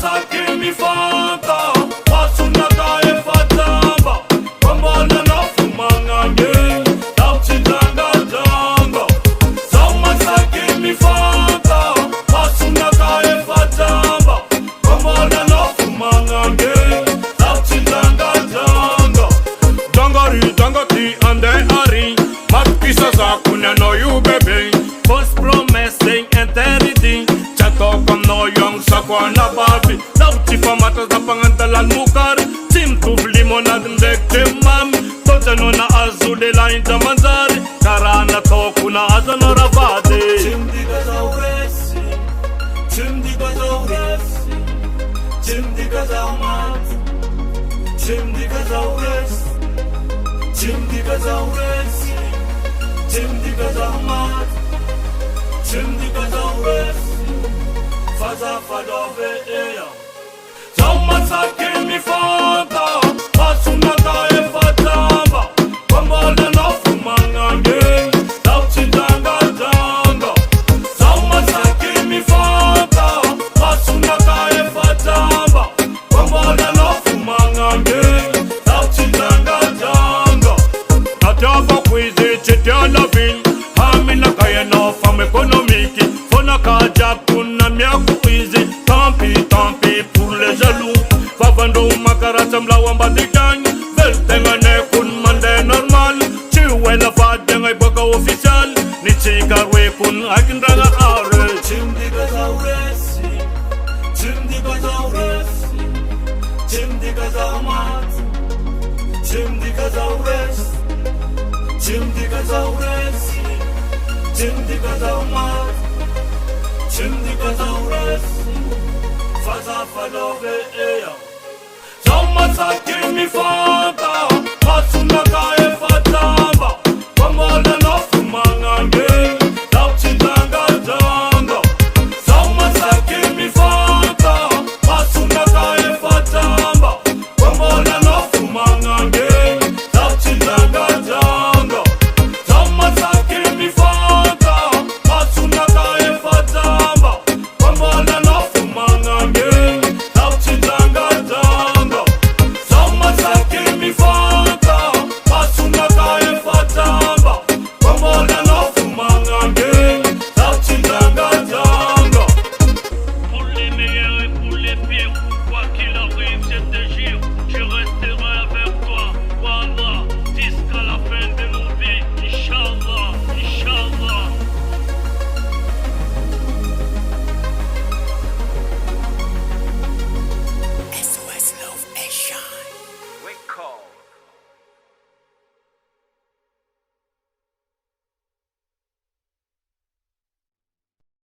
masaki mi fanta wasuna ka e fatamba kwambona na fumanga nge tauchitanga tanga za masaki mi fanta wasuna ka e fatamba kwambona na fumanga nge tauchitanga tanga dangari dangati ande ari makisa za kunya no you baby first promising eternity chato no young sakwa na babi sauti famata za pangandalan mukari tim tu limonad ndekte mam tozano na azude la inta manzari karana toku na azano ravade chimdiga za uresi chimdiga za uresi chimdiga za mat chimdiga za uresi chimdiga za uresi chimdiga za mat chimdiga za uresi faza fadove eya Zama sake mi fanta Wasuna ka e fatamba Kwambala na fumanga nge Tauchitanga tanga Zama sake mi fanta Wasuna ka e fatamba Kwambala na fumanga nge Tauchitanga tanga Natava kwizi chitia la vil Hamina kaya na fam ekonomiki Fona kaja kuna miaku izi Tant pis pour les jaloux Favando makara chamla wamba dikang Veltenga ne kun mande normal Chiwe la fadenga iboka official Ni chikarwe kun akindraga are Chimdiga za uresi Chimdiga za uresi Chimdiga za mat Chimdiga za uresi Chimdiga za uresi Chimdiga za mat Chimdiga za uresi Faza falove eya Zama saki mi fanta